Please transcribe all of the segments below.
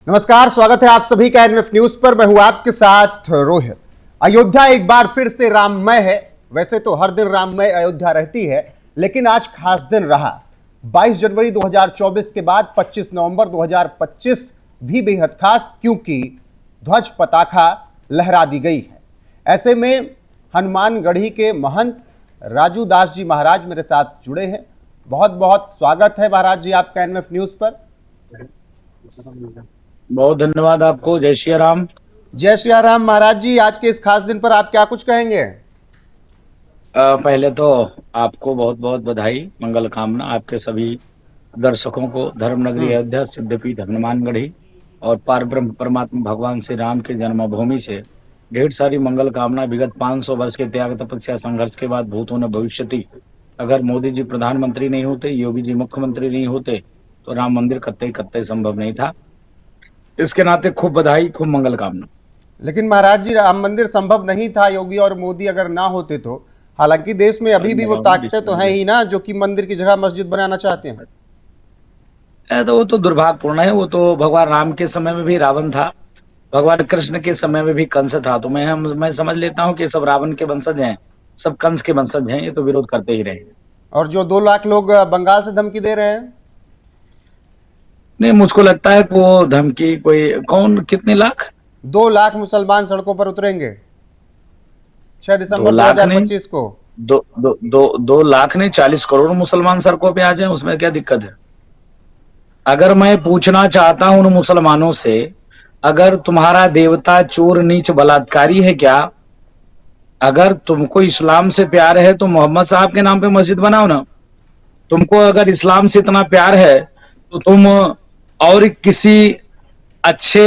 नमस्कार, स्वागत है आप सभी का एनएफ न्यूज पर। मैं हूं आपके साथ रोहित। अयोध्या एक बार फिर से राममय है। वैसे तो हर दिन राममय अयोध्या रहती है, लेकिन आज खास दिन रहा। 22 जनवरी 2024 के बाद 25 नवंबर 2025 भी बेहद खास, क्योंकि ध्वज पताखा लहरा दी गई है। ऐसे में हनुमानगढ़ी के महंत राजू दास जी महाराज मेरे साथ जुड़े हैं। बहुत बहुत स्वागत है महाराज जी आपका एनएफ न्यूज पर। बहुत धन्यवाद आपको। जय श्री राम। जय श्री राम। महाराज जी, आज के इस खास दिन पर आप क्या कुछ कहेंगे? पहले तो आपको बहुत बहुत बधाई, मंगल कामना आपके सभी दर्शकों को। धर्मनगरी अयोध्या, सिद्धपीठ हनुमानगढ़ी और पारब्रह्म परमात्मा भगवान श्री राम की जन्मभूमि से ढेर सारी मंगल कामना। विगत 500 वर्ष के त्याग तपस्या संघर्ष के बाद भूतों ने भविष्यति, अगर मोदी जी प्रधानमंत्री नहीं होते, योगी जी मुख्यमंत्री नहीं होते, तो राम मंदिर कतई कतई संभव नहीं था। इसके नाते खूब बधाई, खूब मंगल कामना। लेकिन महाराज जी, राम मंदिर संभव नहीं था योगी और मोदी अगर ना होते तो। हालांकि देश में अभी भी वो ताकतें तो हैं ही ना, जो कि मंदिर की जगह मस्जिद बनाना चाहते हैं। तो वो तो दुर्भाग्यपूर्ण है। वो तो भगवान राम के समय में भी रावण था, भगवान कृष्ण के समय में भी कंस था। तो मैं समझ लेता हूँ कि सब रावण के वंशज हैं, सब कंस के वंशज हैं। ये तो विरोध करते ही रहेंगे। और जो 2 लाख लोग बंगाल से धमकी दे रहे हैं, नहीं, मुझको लगता है कि वो धमकी कोई कितने लाख? 2 लाख मुसलमान सड़कों पर उतरेंगे 6 दिसंबर 2025 को। 2 लाख नहीं, 40 करोड़ मुसलमान सड़कों पे आ जाए, उसमें क्या दिक्कत है? अगर मैं पूछना चाहता हूं उन मुसलमानों से, अगर तुम्हारा देवता चोर नीच बलात्कारी है क्या? अगर तुमको इस्लाम से प्यार है तो मोहम्मद साहब के नाम पे मस्जिद बनाओ ना। तुमको अगर इस्लाम से इतना प्यार है तो तुम और किसी अच्छे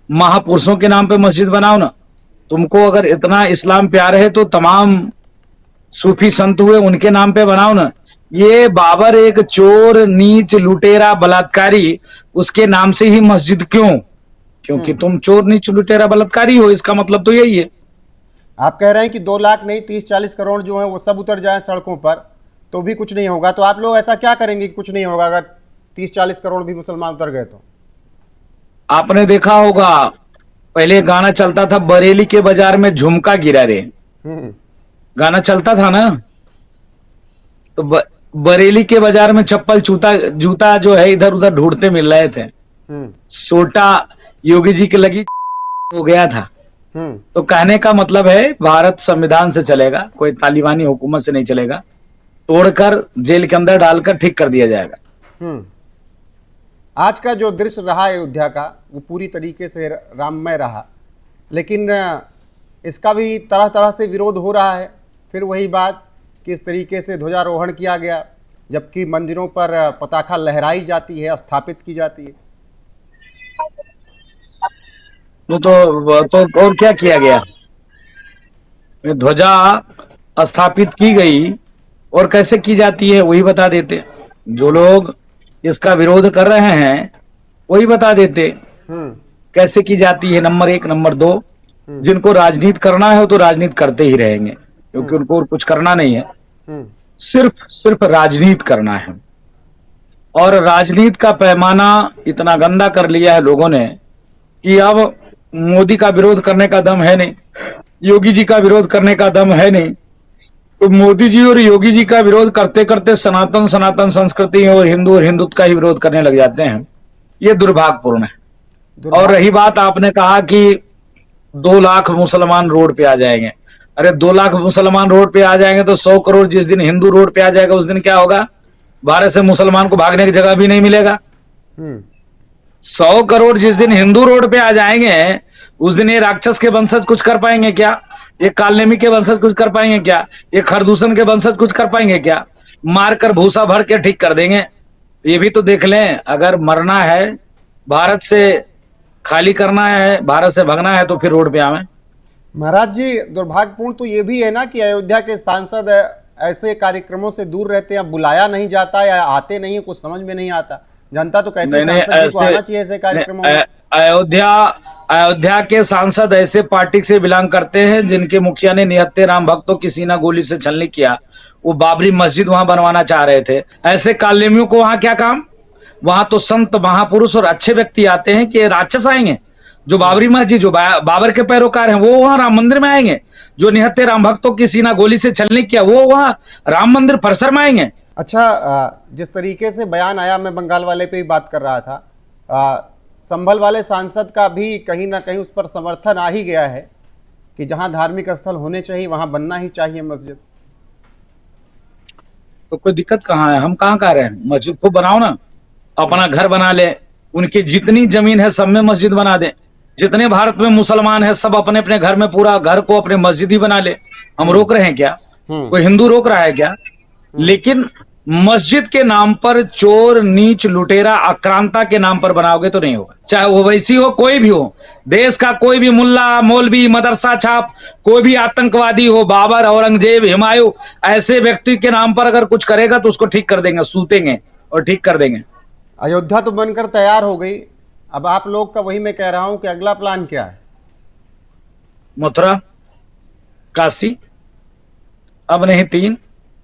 महापुरुषों के नाम पे मस्जिद बनाओ ना। तुमको अगर इतना इस्लाम प्यार है तो तमाम सूफी संत हुए, उनके नाम पे बनाओ ना। ये बाबर एक चोर नीच लुटेरा बलात्कारी, उसके नाम से ही मस्जिद क्यों? क्योंकि तुम चोर नीच लुटेरा बलात्कारी हो, इसका मतलब तो यही है। आप कह रहे हैं कि 2 लाख नहीं, 30-40 करोड़ जो है वो सब उतर जाए सड़कों पर तो भी कुछ नहीं होगा। तो आप लोग ऐसा क्या करेंगे कि कुछ नहीं होगा अगर 30-40 करोड़ भी मुसलमान उतर गए तो? आपने देखा होगा, पहले गाना चलता था, बरेली के बाजार में झुमका गिरा रे। गाना चलता था ना। तो बरेली के बाजार में चप्पल जूता जो है इधर उधर ढूंढते मिल रहे थे। सोटा योगी जी के लगी हो गया था। तो कहने का मतलब है, भारत संविधान से चलेगा, कोई तालिबानी हुकूमत से नहीं चलेगा। तोड़कर जेल के अंदर डालकर ठीक कर दिया जाएगा। आज का जो दृश्य रहा अयोध्या का, वो पूरी तरीके से राममय रहा, लेकिन इसका भी तरह तरह से विरोध हो रहा है। फिर वही बात कि इस तरीके से ध्वजारोहण किया गया, जबकि मंदिरों पर पताखा लहराई जाती है, स्थापित की जाती है। तो और क्या किया गया? ध्वजा स्थापित की गई और कैसे की जाती है वही बता देते। जो लोग इसका विरोध कर रहे हैं वही बता देते कैसे की जाती है। नंबर 1, नंबर 2, जिनको राजनीति करना है वो तो राजनीति करते ही रहेंगे, क्योंकि उनको और कुछ करना नहीं है, सिर्फ राजनीति करना है। और राजनीति का पैमाना इतना गंदा कर लिया है लोगों ने कि अब मोदी का विरोध करने का दम है नहीं, योगी जी का विरोध करने का दम है नहीं। तो मोदी जी और योगी जी का विरोध करते करते सनातन संस्कृति और हिंदुत्व का ही विरोध करने लग जाते हैं। ये दुर्भाग्यपूर्ण है। और रही बात, आपने कहा कि 2 लाख मुसलमान रोड पे आ जाएंगे। अरे 2 लाख मुसलमान रोड पे आ जाएंगे तो 100 करोड़ जिस दिन हिंदू रोड पे आ जाएगा, उस दिन क्या होगा? भारत से मुसलमान को भागने की जगह भी नहीं मिलेगा। 100 करोड़ जिस दिन हिंदू रोड पे आ जाएंगे, उस दिन ये राक्षस के वंशज कुछ कर पाएंगे क्या? ये कालनेमी के वंशज कुछ कर पाएंगे क्या? ये खरदूषण के वंशज कुछ कर पाएंगे क्या? मारकर भूसा भर के ठीक कर देंगे। ये भी तो देख लें। अगर मरना है, भारत से खाली करना है, भारत से भगना है, तो फिर रोड पे आवे। महाराज जी, दुर्भाग्यपूर्ण तो ये भी है ना कि अयोध्या के सांसद ऐसे कार्यक्रमों से दूर रहते हैं, बुलाया नहीं जाता या आते नहीं, कुछ समझ में नहीं आता। जनता तो कहती है सांसद जी को आना चाहिए ऐसे कार्यक्रमों में। अयोध्या के सांसद ऐसे पार्टी से बिलोंग करते हैं जिनके मुखिया ने निहत्थे राम भक्तों की सीना गोली से छलनी किया। वो बाबरी मस्जिद वहां बनवाना चाह रहे थे। ऐसे कालनेमियों को वहां क्या काम? वहां तो संत महापुरुष और अच्छे व्यक्ति आते हैं कि राक्षस आएंगे? जो बाबरी मस्जिद, जो बाबर के पैरोकार हैं, वो वहां राम मंदिर में आएंगे? जो निहत्थे राम भक्तों की सीना गोली से छलनी किया, वो वहां राम मंदिर परिसर में आएंगे? अच्छा, जिस तरीके से बयान आया, मैं बंगाल वाले पे ही बात कर रहा था, संभल वाले सांसद का भी कहीं ना कहीं उस पर समर्थन आ ही गया है कि जहां धार्मिक स्थल होने चाहिए वहां बनना ही चाहिए मस्जिद। तो कोई दिक्कत कहाँ है? हम कहाँ कह रहे हैं मस्जिद को बनाओ ना, अपना घर बना ले, उनकी जितनी जमीन है सब में मस्जिद बना दे। जितने भारत में मुसलमान है सब अपने अपने घर में पूरा घर को अपने मस्जिद ही बना ले। हम रोक रहे हैं क्या? कोई हिंदू रोक रहा है क्या? लेकिन मस्जिद के नाम पर चोर नीच लुटेरा आक्रांता के नाम पर बनाओगे तो नहीं होगा। चाहे वो वैसी हो, कोई भी हो, देश का कोई भी मुल्ला मौलवी मदरसा छाप, कोई भी आतंकवादी हो, बाबर औरंगजेब हुमायूं, ऐसे व्यक्ति के नाम पर अगर कुछ करेगा तो उसको ठीक कर देंगे, सूतेंगे और ठीक कर देंगे। अयोध्या तो बनकर तैयार हो गई, अब आप लोग का वही मैं कह रहा हूं कि अगला प्लान क्या है? मथुरा, काशी, अब नहीं 3,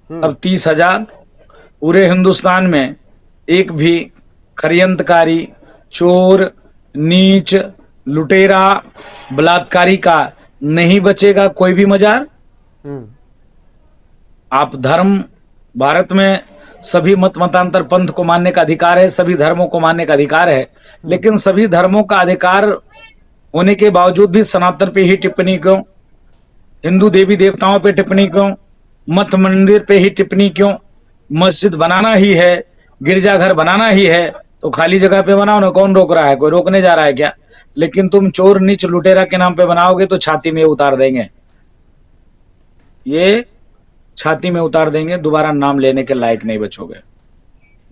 अब 30,000। पूरे हिंदुस्तान में एक भी षड्यंत्रकारी, चोर, नीच, लुटेरा, बलात्कारी का नहीं बचेगा कोई भी मजार। आप धर्म, भारत में सभी मत मतांतर पंथ को मानने का अधिकार है, सभी धर्मों को मानने का अधिकार है, लेकिन सभी धर्मों का अधिकार होने के बावजूद भी सनातन पे ही टिप्पणी क्यों? हिंदू देवी देवताओं पे टिप्पणी क्यों? मठ मंदिर पे ही टिप्पणी क्यों? मस्जिद बनाना ही है, गिरजाघर बनाना ही है तो खाली जगह पे बनाओ ना, कौन रोक रहा है? कोई रोकने जा रहा है क्या? लेकिन तुम चोर नीच लुटेरा के नाम पे बनाओगे तो छाती में उतार देंगे, ये छाती में उतार देंगे, दोबारा नाम लेने के लायक नहीं बचोगे।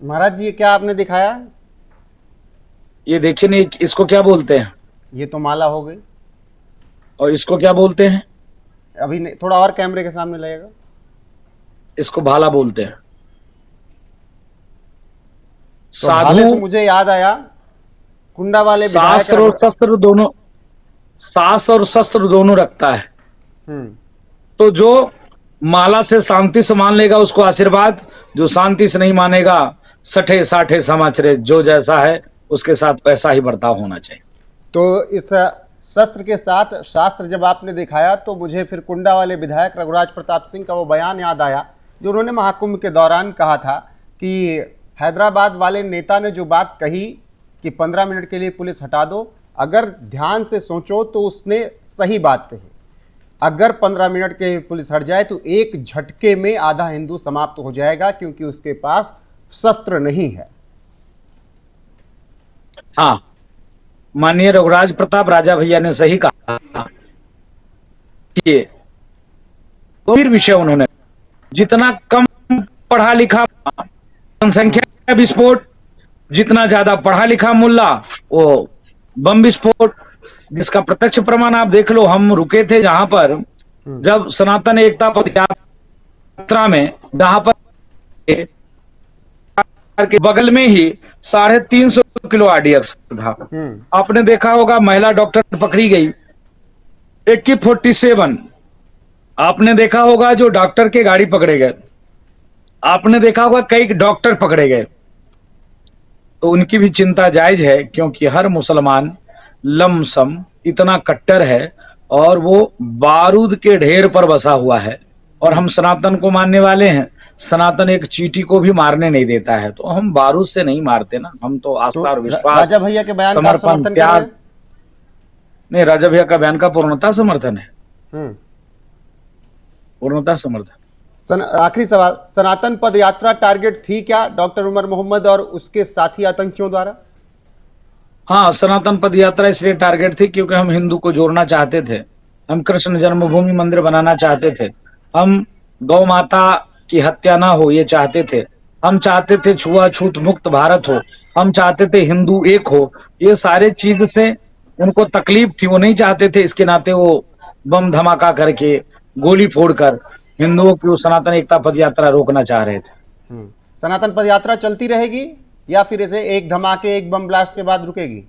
महाराज जी, क्या आपने दिखाया? ये देखिए नहीं, इसको क्या बोलते हैं? ये तो माला हो गई। और इसको क्या बोलते हैं? अभी नहीं, थोड़ा और कैमरे के सामने लगेगा। इसको भाला बोलते हैं। तो भाले से मुझे याद आया, कुंडा वाले शास्त्र और शस्त्र दोनों, शास्त्र और शस्त्र दोनों रखता है। तो जो माला से शांति से मान लेगा उसको आशीर्वाद, जो शांति से नहीं मानेगा सठे साठे समाचरे, जो जैसा है उसके साथ वैसा ही बर्ताव होना चाहिए। तो इस शस्त्र के साथ शास्त्र जब आपने दिखाया तो मुझे फिर कुंडा वाले विधायक रघुराज प्रताप सिंह का वो बयान याद आया जो उन्होंने महाकुंभ के दौरान कहा था कि हैदराबाद वाले नेता ने जो बात कही कि 15 मिनट के लिए पुलिस हटा दो, अगर ध्यान से सोचो तो उसने सही बात कही। अगर 15 मिनट के लिए पुलिस हट जाए तो एक झटके में आधा हिंदू समाप्त हो जाएगा, क्योंकि उसके पास शस्त्र नहीं है। हाँ, माननीय रघुराज प्रताप राजा भैया ने सही कहा कि गंभीर विषय उन्होंने, जितना कम पढ़ा लिखा जनसंख्या विस्फोट, जितना ज्यादा पढ़ा लिखा मुल्ला वो बम विस्फोट, जिसका प्रत्यक्ष प्रमाण आप देख लो। हम रुके थे जहां पर, जब सनातन एकता पद यात्रा में, जहां पर के बगल में ही 350 किलो आरडीएक्स था। आपने देखा होगा महिला डॉक्टर पकड़ी गई, AK-47। आपने देखा होगा जो डॉक्टर के गाड़ी पकड़े गए, आपने देखा होगा कई डॉक्टर पकड़े गए। तो उनकी भी चिंता जायज है, क्योंकि हर मुसलमान लमसम इतना कट्टर है और वो बारूद के ढेर पर बसा हुआ है। और हम सनातन को मानने वाले हैं, सनातन एक चींटी को भी मारने नहीं देता है, तो हम बारूद से नहीं मारते ना, हम तो आस्था और विश्वास, राजा भैया के बयान का समर्पण, समर्थन प्यार। कर रहे हैं? नहीं, राजा भैया का बयान का पूर्णतः समर्थन है, पूर्णतः समर्थन। आखिरी सवाल, सनातन पद यात्रा टारगेट थी क्या डॉक्टर उमर मोहम्मद और उसके साथी आतंकियों द्वारा? हाँ, सनातन पद यात्रा इसलिए टारगेट थी क्योंकि हम हिंदू को जोड़ना चाहते थे, हम कृष्ण जन्मभूमि मंदिर बनाना चाहते थे, हम गौ माता की हत्या ना हो ये चाहते थे, हम चाहते थे छुआछूत मुक्त भारत हो, हम चाहते थे हिंदू एक हो। ये सारे चीज से उनको तकलीफ थी, वो नहीं चाहते थे, इसके नाते वो बम धमाका करके, गोली फोड़कर हिंदुओं की सनातन एकता पद यात्रा रोकना चाह रहे थे। सनातन पद यात्रा चलती रहेगी या फिर इसे एक धमाके एक बम ब्लास्ट के बाद रुकेगी?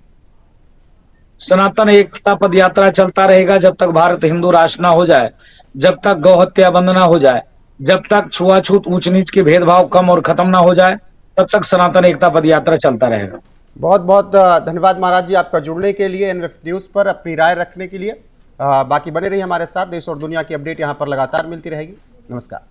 सनातन एकता पद यात्रा चलता रहेगा जब तक भारत हिंदू राष्ट्र ना हो जाए, जब तक गौ हत्या बंद ना हो जाए, जब तक छुआछूत ऊंच नीच के भेदभाव कम और खत्म ना हो जाए, तब तक सनातन एकता पद यात्रा चलता रहेगा। बहुत बहुत धन्यवाद महाराज जी आपका जुड़ने के लिए, एनएफ न्यूज पर अपनी राय रखने के लिए। बाकी बने रहिए हमारे साथ, देश और दुनिया की अपडेट यहाँ पर लगातार मिलती रहेगी। नमस्कार।